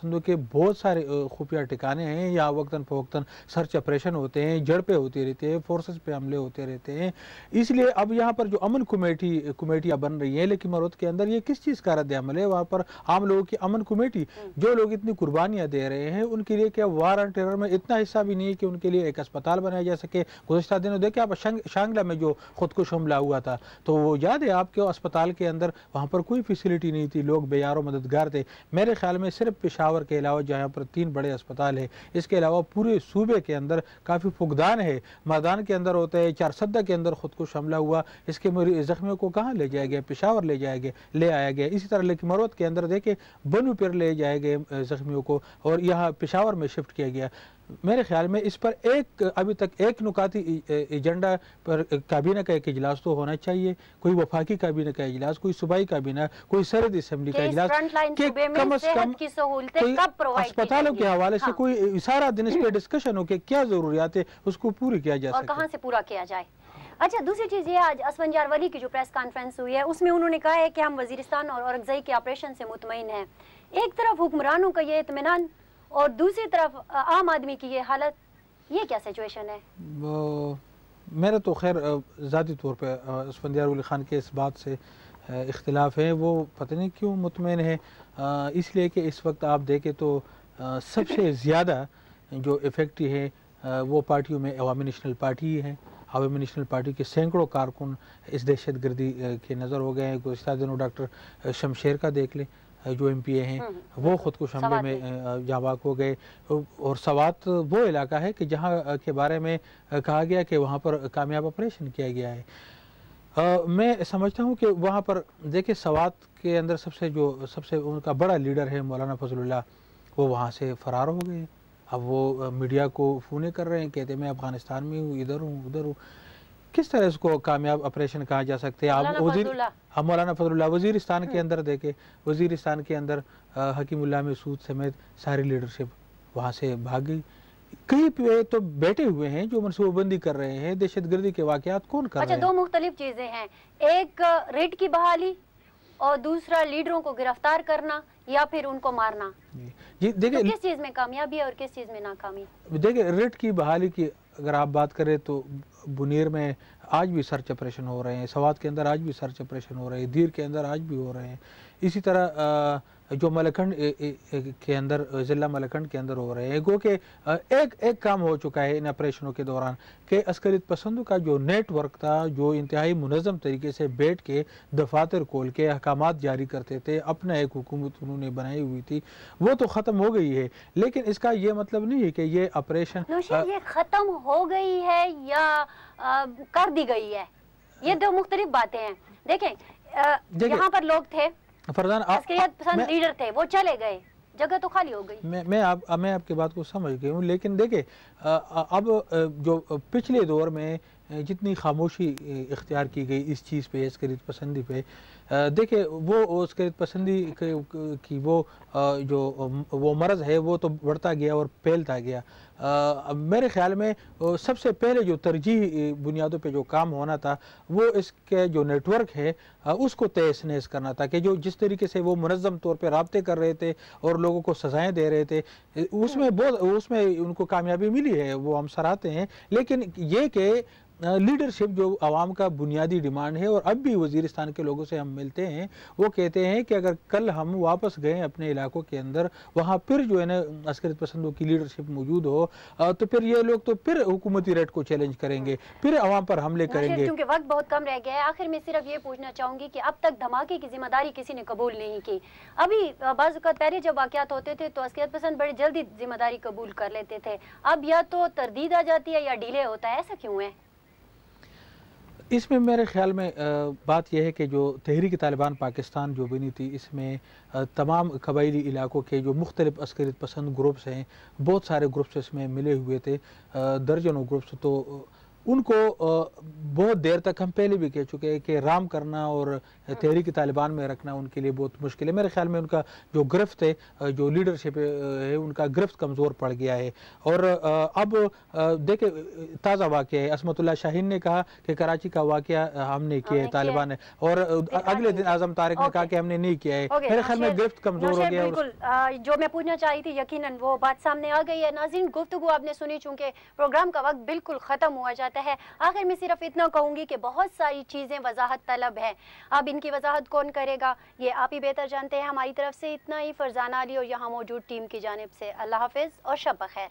पसंदों के बहुत सारे खुफिया ठिकाने हैं, यहाँ वक्तन फ़वक्तन सर्च ऑपरेशन होते हैं, झड़पें होती रहती है, फोर्सेस पे हमले होते रहते हैं। इसलिए अब यहाँ पर जो अमन कमेटियाँ बन रही हैं लेकिन मरोत के अंदर ये किस चीज़ का रद्द अमल है? वहाँ पर आम लोगों की अमन कमेटी, जो लोग इतनी कुर्बानियाँ दे रहे हैं उनके लिए क्या वार ऑन टेरर में इतना हिस्सा भी नहीं है कि उनके लिए एक अस्पताल बनाया जा सके? गुज़श्ता दिनों देखिए आप शांगला में जो खुदकुश हमला हुआ था, तो वो याद है आपके अस्पताल के अंदर वहाँ पर कोई फैसिलिटी नहीं थी, लोग बेयारो मददगार थे। मेरे ख्याल में सिर्फ पेशावर के अलावा जहाँ पर 3 बड़े अस्पताल है, इसके अलावा पूरे सूबे के अंदर काफ़ी फुकदान है। मर्दान के अंदर होता है, चारसद्दा के अंदर खुदकुश हमला हुआ, इसके ज़ख्मियों को कहाँ ले जाया गया? पेशावर ले आया गया। इसी तरह लेकिन मरोत के अंदर देखे बनू पर ले जाए गए ज़ख्मियों को और यहाँ पेशावर में शिफ्ट किया गया। मेरे ख्याल में इस पर अभी तक एक नुकाती एजेंडा पर काबीना का एक इजलास तो होना चाहिए, कोई वफाकी काबीना का इजलास, कोई सूबाई काबीना, कोई सरहद असम्बली का इजलास, कम अज कम अस्पतालों के हवाले से कोई सारा दिन इस पर डिस्कशन हो कि क्या जरूरियात है उसको पूरी किया जा सके, कहाँ से पूरा किया जाए। अच्छा, दूसरी चीज़ ये, आज असफंजार वली की जो प्रेस कॉन्फ्रेंस हुई है उसमें उन्होंने कहा है कि हम वजीरिस्तान और औरंगज़ई के ऑपरेशन से मुतमईन हैं। एक तरफ हुक्मरानों का ये इत्मीनान और दूसरी तरफ आम आदमी की ये हालत, ये क्या सिचुएशन है? मेरा तो खैर ज़ाती तौर पर असफंजार वली खान के इस बात से इख्तिलाफ है। वो पता नहीं क्यों मुतमईन है, इसलिए कि इस वक्त आप देखें तो सबसे ज़्यादा जो इफेक्ट है वो पार्टियों में अवामी नेशनल पार्टी है। अवामी नेशनल पार्टी के सैकड़ों कारकुन इस दहशत गर्दी के नज़र हो गए हैं। गुज़श्ता दिनों डॉक्टर शमशेर का देख लें, जो MPA हैं, वो खुदकुश हमले में जाबाक हो गए। और सवात वो इलाका है कि जहाँ के बारे में कहा गया कि वहाँ पर कामयाब ऑपरेशन किया गया है। मैं समझता हूँ कि वहाँ पर देखिए सवात के अंदर सबसे उनका बड़ा लीडर है मौलाना फजलुल्लाह, वो वहाँ से फ़रार हो गए। अब वो मीडिया को फ़ोने कर रहे हैं, कहते हैं मैं अफ़गानिस्तान में हूँ, इधर हूँ उधर हूँ। किस तरह इसको कामयाब ऑपरेशन कहा जा सकते हैं? आप मौलाना फजलुल्लाह वज़ीरिस्तान के अंदर देखें, वज़ीरिस्तान के अंदर हकीमुल्लाह मसूद समेत सारी लीडरशिप वहाँ से भाग गई। कई पे तो बैठे हुए हैं जो मनसूबाबंदी कर रहे हैं, दहशत गर्दी के वाक़यात कौन कर रहे हैं? अच्छा, 2 मुख्तलिफ चीज़ें हैं, एक रेड की बहाली और दूसरा लीडरों को गिरफ्तार करना या फिर उनको मारना। जी देखिए, तो किस चीज़ में कामयाबी है और किस चीज़ में नाकामी? देखिए रेड की बहाली की अगर आप बात करें तो बुनीर में आज भी सर्च ऑपरेशन हो रहे हैं, सवात के अंदर आज भी सर्च ऑपरेशन हो रहे हैं, दीर के अंदर आज भी हो रहे हैं। इसी तरह जो मलखंड के अंदर, ज़िला मलखंड के अंदर हो रहे हैं। गो के एक काम हो चुका है इन ऑपरेशनों के दौरान कि अस्करियत पसंदों का जो नेटवर्क था, जो इंतहाई मुनज़्ज़म तरीके से बैठ के दफातर खोल के अहकामात जारी करते थे, अपना एक हुकूमत उन्होंने बनाई हुई थी, वो तो ख़त्म हो गई है। लेकिन इसका ये मतलब नहीं है कि ये ऑपरेशन ये ख़त्म हो गई है या कर दी गई है, ये 2 मुख्तलिफ बातें हैं। देखें यहाँ पर लोग थे, फरजान पसंद लीडर थे, वो चले गए, जगह तो खाली हो गई। मैं आपकी बात को समझ गई हूँ, लेकिन देखिए अब जो पिछले दौर में जितनी खामोशी इख्तियार की गई इस चीज़ पे, अस्करियत पसंदी पे, देखिए वो अस्करियत पसंदी की वो मर्ज़ है वो तो बढ़ता गया और फैलता गया। मेरे ख्याल में सबसे पहले जो तरजीही बुनियादों पे जो काम होना था वो इसके जो नेटवर्क है उसको तहस नहस करना था, कि जो जिस तरीके से वो मुनज़्ज़म तौर पे राब्ते कर रहे थे और लोगों को सज़ाएँ दे रहे थे, उसमें उनको कामयाबी मिली है, वो हम सराहते हैं। लेकिन ये कि लीडरशिप जो आवाम का बुनियादी डिमांड है, और अब भी वज़ीरिस्तान के लोगों से हम मिलते हैं, वो कहते हैं कि अगर कल हम वापस गए अपने इलाकों के अंदर, वहाँ फिर जो है ना अस्करियत पसंदों की लीडरशिप मौजूद हो, तो फिर ये लोग तो फिर हुकूमती रेट को चैलेंज करेंगे, फिर आवाम पर हमले करेंगे। क्योंकि वक्त बहुत कम रह गया है, आखिर में सिर्फ ये पूछना चाहूँगी कि अब तक धमाके की जिम्मेदारी किसी ने कबूल नहीं की। अभी बाज़ औक़ात पहले जब वाक़यात होते थे तो अस्करियत पसंद बड़ी जल्दी जिम्मेदारी कबूल कर लेते थे, अब या तो तरदीद आ जाती है या डिले होता है, ऐसा क्यों है? इसमें मेरे ख्याल में बात यह है कि जो तहरीक तालिबान पाकिस्तान जो बनी थी, इसमें तमाम कबायली इलाकों के जो मुख्तलिफ अस्करियत पसंद ग्रुप्स हैं, बहुत सारे ग्रुप्स इसमें मिले हुए थे, दर्जनों ग्रुप्स। तो ان کو بہت دیر تک ہم پہلے بھی کہہ چکے ہیں کہ رام کرنا اور تحریک طالبان میں رکھنا ان کے لیے بہت مشکل ہے. میرے خیال میں ان کا جو گرفت ہے, جو لیڈرشپ ہے, ان کا گرفت کمزور پڑ گیا ہے. اور اب دیکھیں تازہ واقعہ ہے, عصمت اللہ شاہین نے کہا کہ کراچی کا واقعہ ہم نے کیا ہے, طالبان نے, اور اگلے دن اعظم طارق نے کہا کہ ہم نے نہیں کیا ہے. میرے خیال میں گرفت کمزور ہو گیا. بالکل جو میں پوچھنا چاہی تھی یقیناً وہ بات سامنے آ گئی ہے. ناظرین, گفتگو آپ نے سنی, چونکہ پروگرام کا وقت بالکل ختم ہوا جاتا ہے. آخر میں صرف اتنا کہوں گی کہ بہت ساری چیزیں وضاحت طلب ہیں. اب ان کی وضاحت کون کرے گا یہ آپ ہی بہتر جانتے ہیں. ہماری طرف سے اتنا ہی. فرزانہ علی اور یہاں موجود ٹیم کی جانب سے اللہ حافظ اور شب بخیر.